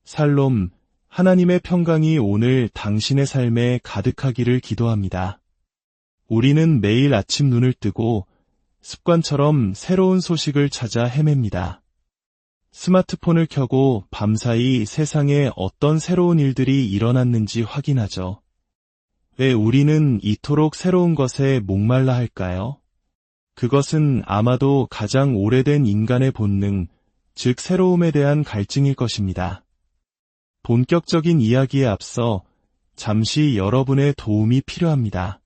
살롬, 하나님의 평강이 오늘 당신의 삶에 가득하기를 기도합니다. 우리는 매일 아침 눈을 뜨고 습관처럼 새로운 소식을 찾아 헤맵니다. 스마트폰을 켜고 밤사이 세상에 어떤 새로운 일들이 일어났는지 확인하죠. 왜 우리는 이토록 새로운 것에 목말라 할까요? 그것은 아마도 가장 오래된 인간의 본능, 즉 새로움에 대한 갈증일 것입니다. 본격적인 이야기에 앞서 잠시 여러분의 도움이 필요합니다.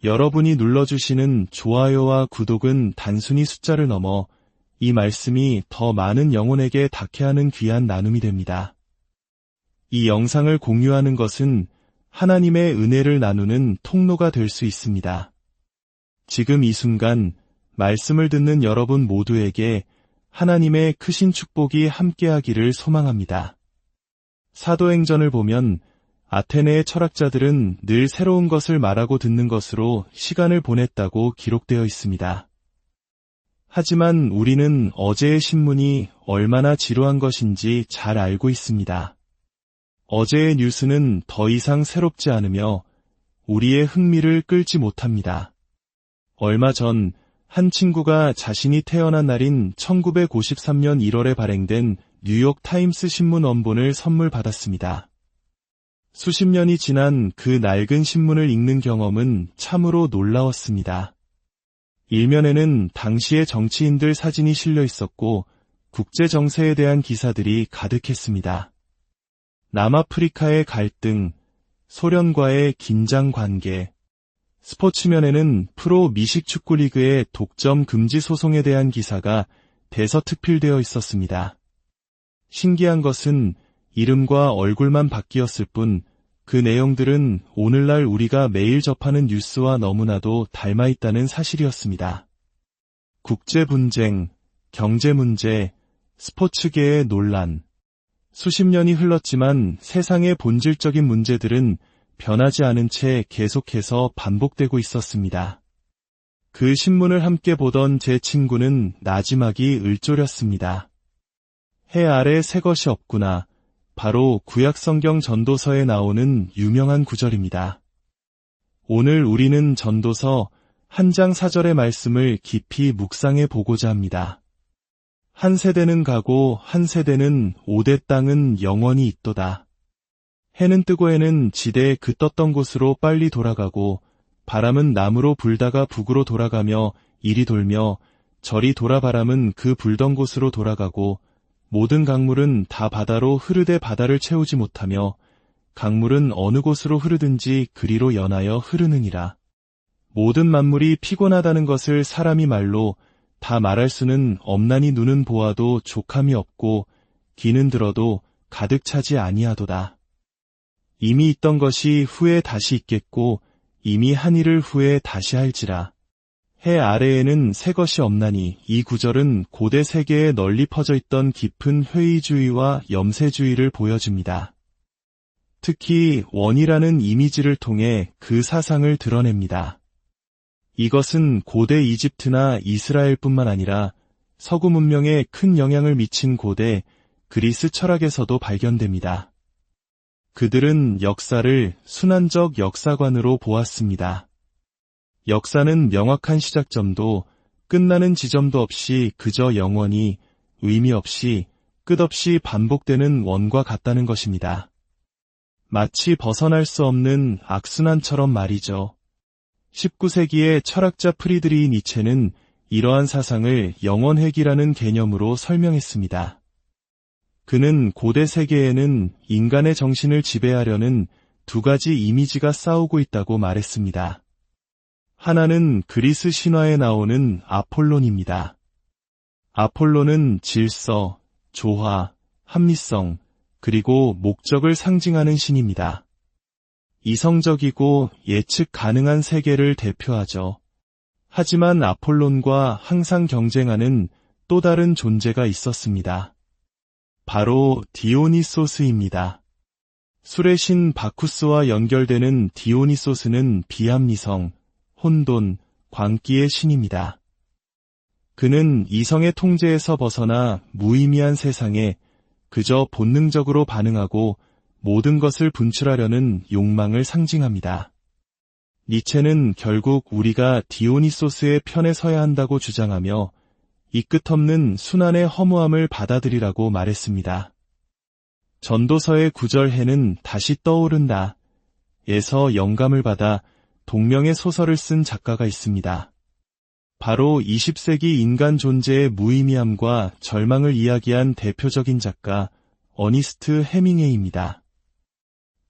여러분이 눌러주시는 좋아요와 구독은 단순히 숫자를 넘어 이 말씀이 더 많은 영혼에게 닿게 하는 귀한 나눔이 됩니다. 이 영상을 공유하는 것은 하나님의 은혜를 나누는 통로가 될 수 있습니다. 지금 이 순간 말씀을 듣는 여러분 모두에게 하나님의 크신 축복이 함께하기를 소망합니다. 사도행전을 보면 아테네의 철학자들은 늘 새로운 것을 말하고 듣는 것으로 시간을 보냈다고 기록되어 있습니다. 하지만 우리는 어제의 신문이 얼마나 지루한 것인지 잘 알고 있습니다. 어제의 뉴스는 더 이상 새롭지 않으며 우리의 흥미를 끌지 못합니다. 얼마 전 한 친구가 자신이 태어난 날인 1953년 1월에 발행된 뉴욕 타임스 신문 원본을 선물 받았습니다. 수십 년이 지난 그 낡은 신문을 읽는 경험은 참으로 놀라웠습니다. 일면에는 당시의 정치인들 사진이 실려 있었고 국제 정세에 대한 기사들이 가득했습니다. 남아프리카의 갈등, 소련과의 긴장 관계, 스포츠면에는 프로 미식축구리그의 독점 금지 소송에 대한 기사가 대서특필되어 있었습니다. 신기한 것은 이름과 얼굴만 바뀌었을 뿐 그 내용들은 오늘날 우리가 매일 접하는 뉴스와 너무나도 닮아 있다는 사실이었습니다. 국제 분쟁, 경제 문제, 스포츠계의 논란. 수십 년이 흘렀지만 세상의 본질적인 문제들은 변하지 않은 채 계속해서 반복되고 있었습니다. 그 신문을 함께 보던 제 친구는 나지막이 을조렸습니다. 해 아래 새 것이 없구나. 바로 구약성경 전도서에 나오는 유명한 구절입니다. 오늘 우리는 전도서 한 장 4절의 말씀을 깊이 묵상해 보고자 합니다. 한 세대는 가고 한 세대는 오대 땅은 영원히 있도다. 해는 뜨고 해는 지대에 그 떴던 곳으로 빨리 돌아가고 바람은 남으로 불다가 북으로 돌아가며 이리 돌며 저리 돌아 바람은 그 불던 곳으로 돌아가고 모든 강물은 다 바다로 흐르되 바다를 채우지 못하며 강물은 어느 곳으로 흐르든지 그리로 연하여 흐르느니라. 모든 만물이 피곤하다는 것을 사람이 말로 다 말할 수는 없나니 눈은 보아도 족함이 없고 귀는 들어도 가득 차지 아니하도다. 이미 있던 것이 후에 다시 있겠고 이미 한 일을 후에 다시 할지라. 해 아래에는 새 것이 없나니 이 구절은 고대 세계에 널리 퍼져 있던 깊은 회의주의와 염세주의를 보여줍니다. 특히 원이라는 이미지를 통해 그 사상을 드러냅니다. 이것은 고대 이집트나 이스라엘뿐만 아니라 서구 문명에 큰 영향을 미친 고대 그리스 철학에서도 발견됩니다. 그들은 역사를 순환적 역사관으로 보았습니다. 역사는 명확한 시작점도 끝나는 지점도 없이 그저 영원히 의미 없이 끝없이 반복되는 원과 같다는 것입니다. 마치 벗어날 수 없는 악순환처럼 말이죠. 19세기의 철학자 프리드리히 니체는 이러한 사상을 영원회귀라는 개념으로 설명했습니다. 그는 고대 세계에는 인간의 정신을 지배하려는 두 가지 이미지가 싸우고 있다고 말했습니다. 하나는 그리스 신화에 나오는 아폴론입니다. 아폴론은 질서, 조화, 합리성, 그리고 목적을 상징하는 신입니다. 이성적이고 예측 가능한 세계를 대표하죠. 하지만 아폴론과 항상 경쟁하는 또 다른 존재가 있었습니다. 바로 디오니소스입니다. 술의 신 바쿠스와 연결되는 디오니소스는 비합리성, 혼돈, 광기의 신입니다. 그는 이성의 통제에서 벗어나 무의미한 세상에 그저 본능적으로 반응하고 모든 것을 분출하려는 욕망을 상징합니다. 니체는 결국 우리가 디오니소스의 편에 서야 한다고 주장하며 이 끝없는 순환의 허무함을 받아들이라고 말했습니다. 전도서의 9절 해는 다시 떠오른다 에서 영감을 받아 동명의 소설을 쓴 작가가 있습니다. 바로 20세기 인간 존재의 무의미함과 절망을 이야기한 대표적인 작가 어니스트 해밍웨이입니다.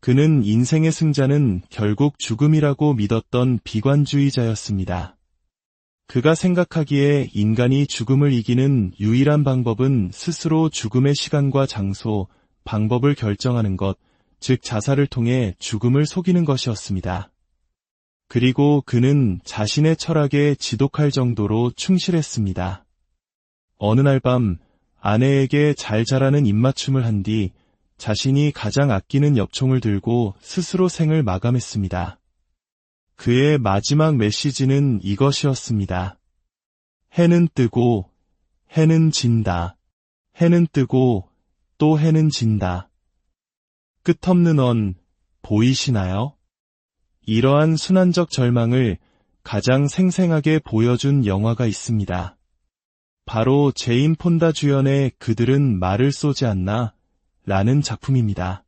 그는 인생의 승자는 결국 죽음이라고 믿었던 비관주의자였습니다. 그가 생각하기에 인간이 죽음을 이기는 유일한 방법은 스스로 죽음의 시간과 장소, 방법을 결정하는 것, 즉 자살을 통해 죽음을 속이는 것이었습니다. 그리고 그는 자신의 철학에 지독할 정도로 충실했습니다. 어느 날 밤 아내에게 잘 자라는 입맞춤을 한 뒤 자신이 가장 아끼는 엽총을 들고 스스로 생을 마감했습니다. 그의 마지막 메시지는 이것이었습니다. 해는 뜨고 해는 진다. 해는 뜨고 또 해는 진다. 끝없는 언 보이시나요? 이러한 순환적 절망을 가장 생생하게 보여준 영화가 있습니다. 바로 제인 폰다 주연의 그들은 말을 쏘지 않나 라는 작품입니다.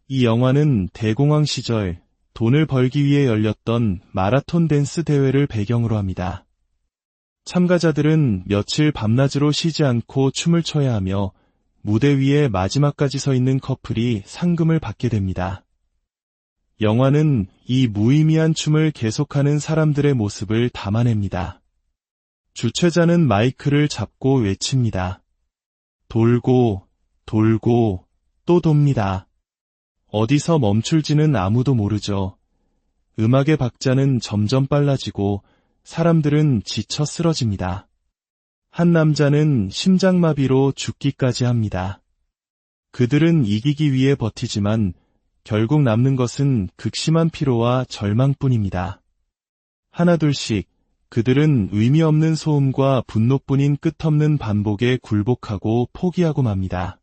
이 영화는 대공황 시절 돈을 벌기 위해 열렸던 마라톤 댄스 대회를 배경으로 합니다. 참가자들은 며칠 밤낮으로 쉬지 않고 춤을 춰야 하며 무대 위에 마지막까지 서 있는 커플이 상금을 받게 됩니다. 영화는 이 무의미한 춤을 계속하는 사람들의 모습을 담아냅니다. 주최자는 마이크를 잡고 외칩니다. 돌고 돌고 또 돕니다. 어디서 멈출지는 아무도 모르죠. 음악의 박자는 점점 빨라지고 사람들은 지쳐 쓰러집니다. 한 남자는 심장마비로 죽기까지 합니다. 그들은 이기기 위해 버티지만 결국 남는 것은 극심한 피로와 절망뿐입니다. 하나둘씩 그들은 의미 없는 소음과 분노뿐인 끝없는 반복에 굴복하고 포기하고 맙니다.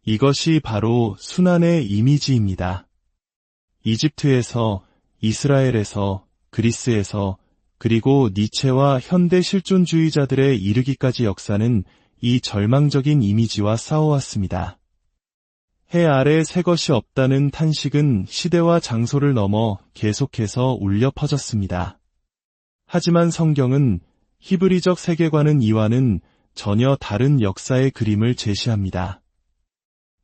이것이 바로 순환의 이미지입니다. 이집트에서, 이스라엘에서, 그리스에서, 그리고 니체와 현대 실존주의자들의 이르기까지 역사는 이 절망적인 이미지와 싸워왔습니다. 해 아래 새 것이 없다는 탄식은 시대와 장소를 넘어 계속해서 울려 퍼졌습니다. 하지만 성경은 히브리적 세계관은 이와는 전혀 다른 역사의 그림을 제시합니다.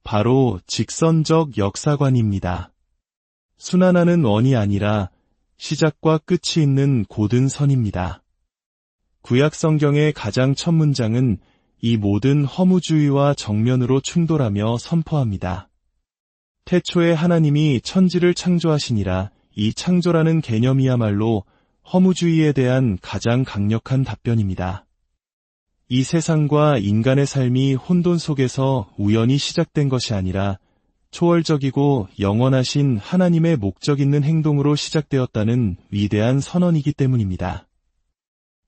바로 직선적 역사관입니다. 순환하는 원이 아니라 시작과 끝이 있는 고든 선입니다. 구약 성경의 가장 첫 문장은 이 모든 허무주의와 정면으로 충돌하며 선포합니다. 태초에 하나님이 천지를 창조하시니라. 이 창조라는 개념이야말로 허무주의에 대한 가장 강력한 답변입니다. 이 세상과 인간의 삶이 혼돈 속에서 우연히 시작된 것이 아니라 초월적이고 영원하신 하나님의 목적 있는 행동으로 시작되었다는 위대한 선언이기 때문입니다.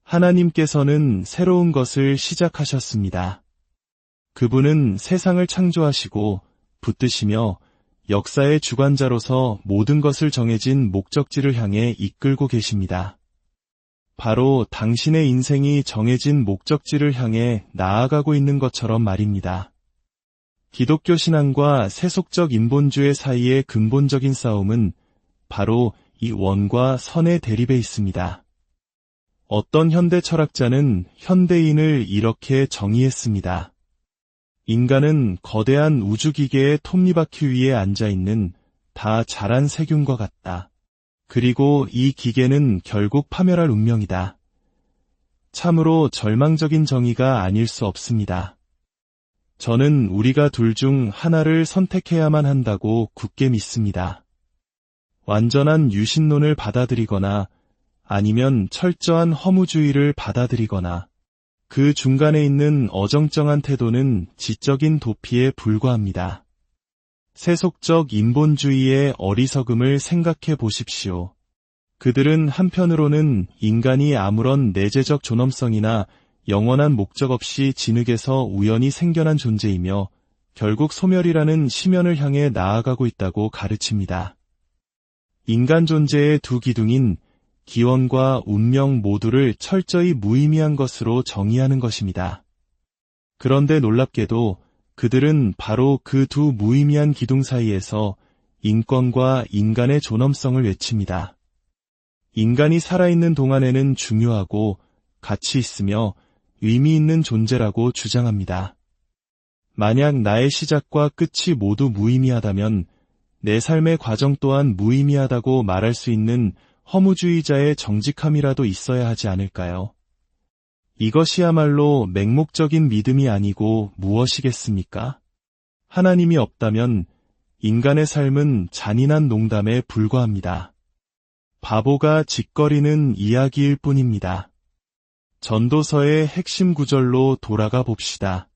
하나님께서는 새로운 것을 시작하셨습니다. 그분은 세상을 창조하시고 붙드시며 역사의 주관자로서 모든 것을 정해진 목적지를 향해 이끌고 계십니다. 바로 당신의 인생이 정해진 목적지를 향해 나아가고 있는 것처럼 말입니다. 기독교 신앙과 세속적 인본주의 사이의 근본적인 싸움은 바로 이 원과 선의 대립에 있습니다. 어떤 현대 철학자는 현대인을 이렇게 정의했습니다. 인간은 거대한 우주기계의 톱니바퀴 위에 앉아있는 다 자란 세균과 같다. 그리고 이 기계는 결국 파멸할 운명이다. 참으로 절망적인 정의가 아닐 수 없습니다. 저는 우리가 둘 중 하나를 선택해야만 한다고 굳게 믿습니다. 완전한 유신론을 받아들이거나 아니면 철저한 허무주의를 받아들이거나 그 중간에 있는 어정쩡한 태도는 지적인 도피에 불과합니다. 세속적 인본주의의 어리석음을 생각해 보십시오. 그들은 한편으로는 인간이 아무런 내재적 존엄성이나 영원한 목적 없이 진흙에서 우연히 생겨난 존재이며 결국 소멸이라는 심연을 향해 나아가고 있다고 가르칩니다. 인간 존재의 두 기둥인 기원과 운명 모두를 철저히 무의미한 것으로 정의하는 것입니다. 그런데 놀랍게도 그들은 바로 그 두 무의미한 기둥 사이에서 인권과 인간의 존엄성을 외칩니다. 인간이 살아있는 동안에는 중요하고 가치 있으며 의미 있는 존재라고 주장합니다. 만약 나의 시작과 끝이 모두 무의미하다면 내 삶의 과정 또한 무의미하다고 말할 수 있는 허무주의자의 정직함이라도 있어야 하지 않을까요? 이것이야말로 맹목적인 믿음이 아니고 무엇이겠습니까? 하나님이 없다면 인간의 삶은 잔인한 농담에 불과합니다. 바보가 짓거리는 이야기일 뿐입니다. 전도서의 핵심 구절로 돌아가 봅시다.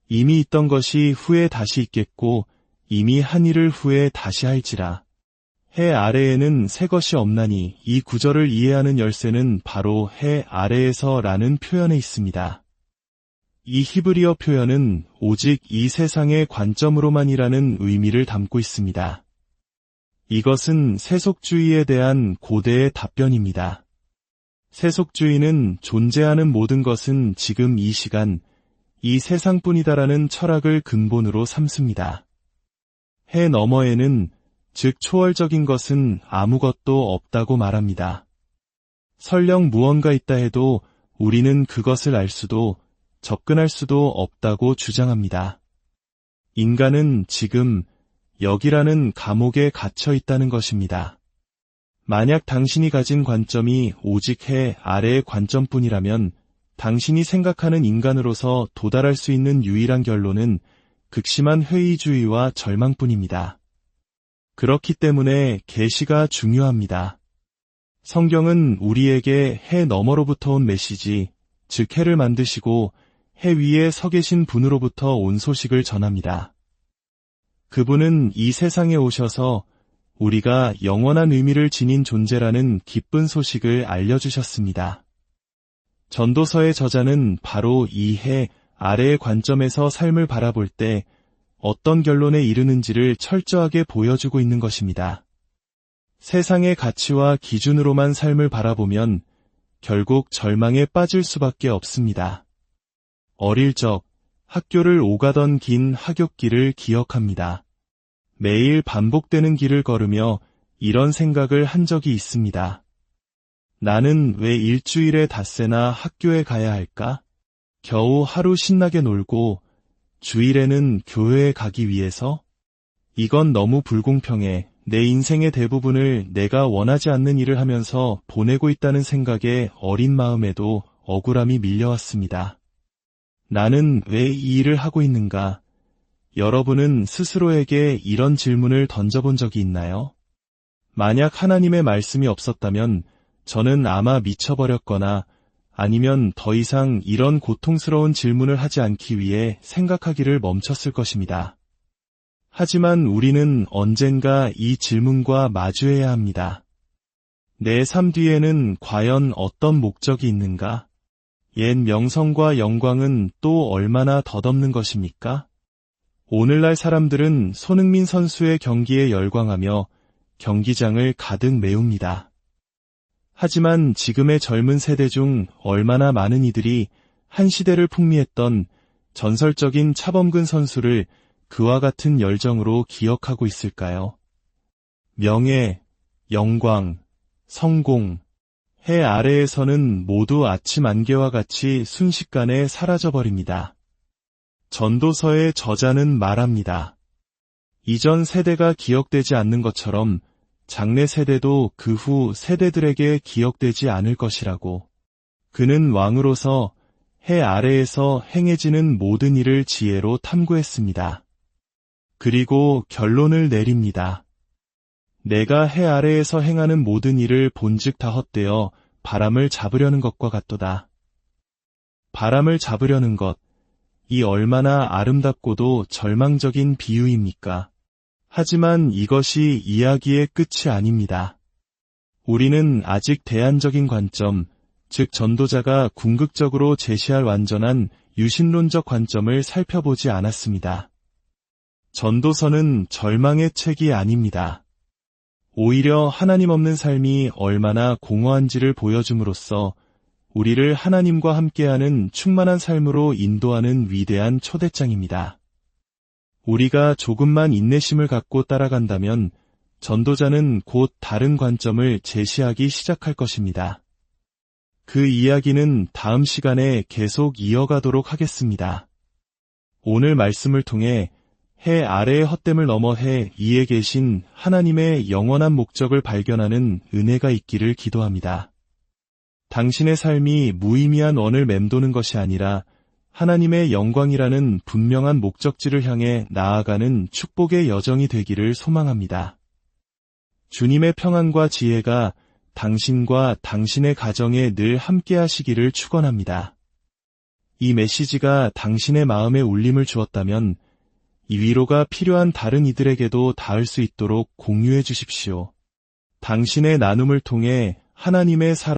이미 있던 것이 후에 다시 있겠고 이미 한 일을 후에 다시 할지라. 해 아래에는 새 것이 없나니 이 구절을 이해하는 열쇠는 바로 해 아래에서 라는 표현에 있습니다. 이 히브리어 표현은 오직 이 세상의 관점으로만이라는 의미를 담고 있습니다. 이것은 세속주의에 대한 고대의 답변입니다. 세속주의는 존재하는 모든 것은 지금 이 시간, 이 세상뿐이다라는 철학을 근본으로 삼습니다. 해 너머에는 즉 초월적인 것은 아무것도 없다고 말합니다. 설령 무언가 있다 해도 우리는 그것을 알 수도 접근할 수도 없다고 주장합니다. 인간은 지금 여기라는 감옥에 갇혀 있다는 것입니다. 만약 당신이 가진 관점이 오직 해 아래의 관점뿐이라면 당신이 생각하는 인간으로서 도달할 수 있는 유일한 결론은 극심한 회의주의와 절망뿐입니다. 그렇기 때문에 계시가 중요합니다. 성경은 우리에게 해 너머로부터 온 메시지, 즉 해를 만드시고 해 위에 서 계신 분으로부터 온 소식을 전합니다. 그분은 이 세상에 오셔서 우리가 영원한 의미를 지닌 존재라는 기쁜 소식을 알려주셨습니다. 전도서의 저자는 바로 이 해 아래의 관점에서 삶을 바라볼 때 어떤 결론에 이르는지를 철저하게 보여주고 있는 것입니다. 세상의 가치와 기준으로만 삶을 바라보면 결국 절망에 빠질 수밖에 없습니다. 어릴 적 학교를 오가던 긴 하굣길을 기억합니다. 매일 반복되는 길을 걸으며 이런 생각을 한 적이 있습니다. 나는 왜 일주일에 닷새나 학교에 가야 할까? 겨우 하루 신나게 놀고 주일에는 교회에 가기 위해서? 이건 너무 불공평해. 내 인생의 대부분을 내가 원하지 않는 일을 하면서 보내고 있다는 생각에 어린 마음에도 억울함이 밀려왔습니다. 나는 왜 이 일을 하고 있는가? 여러분은 스스로에게 이런 질문을 던져본 적이 있나요? 만약 하나님의 말씀이 없었다면 저는 아마 미쳐버렸거나 아니면 더 이상 이런 고통스러운 질문을 하지 않기 위해 생각하기를 멈췄을 것입니다. 하지만 우리는 언젠가 이 질문과 마주해야 합니다. 내 삶 뒤에는 과연 어떤 목적이 있는가? 옛 명성과 영광은 또 얼마나 덧없는 것입니까? 오늘날 사람들은 손흥민 선수의 경기에 열광하며 경기장을 가득 메웁니다. 하지만 지금의 젊은 세대 중 얼마나 많은 이들이 한 시대를 풍미했던 전설적인 차범근 선수를 그와 같은 열정으로 기억하고 있을까요? 명예, 영광, 성공, 해 아래에서는 모두 아침 안개와 같이 순식간에 사라져버립니다. 전도서의 저자는 말합니다. 이전 세대가 기억되지 않는 것처럼 장래 세대도 그 후 세대들에게 기억되지 않을 것이라고. 그는 왕으로서 해 아래에서 행해지는 모든 일을 지혜로 탐구했습니다. 그리고 결론을 내립니다. 내가 해 아래에서 행하는 모든 일을 본즉 다 헛되어 바람을 잡으려는 것과 같도다. 바람을 잡으려는 것, 이 얼마나 아름답고도 절망적인 비유입니까? 하지만 이것이 이야기의 끝이 아닙니다. 우리는 아직 대안적인 관점, 즉 전도자가 궁극적으로 제시할 완전한 유신론적 관점을 살펴보지 않았습니다. 전도서는 절망의 책이 아닙니다. 오히려 하나님 없는 삶이 얼마나 공허한지를 보여줌으로써 우리를 하나님과 함께하는 충만한 삶으로 인도하는 위대한 초대장입니다. 우리가 조금만 인내심을 갖고 따라간다면 전도자는 곧 다른 관점을 제시하기 시작할 것입니다. 그 이야기는 다음 시간에 계속 이어가도록 하겠습니다. 오늘 말씀을 통해 해 아래의 헛됨을 넘어 해 위에 계신 하나님의 영원한 목적을 발견하는 은혜가 있기를 기도합니다. 당신의 삶이 무의미한 원을 맴도는 것이 아니라 하나님의 영광이라는 분명한 목적지를 향해 나아가는 축복의 여정이 되기를 소망합니다. 주님의 평안과 지혜가 당신과 당신의 가정에 늘 함께 하시기를 축원합니다. 이 메시지가 당신의 마음에 울림을 주었다면 이 위로가 필요한 다른 이들에게도 닿을 수 있도록 공유해 주십시오. 당신의 나눔을 통해 하나님의 사랑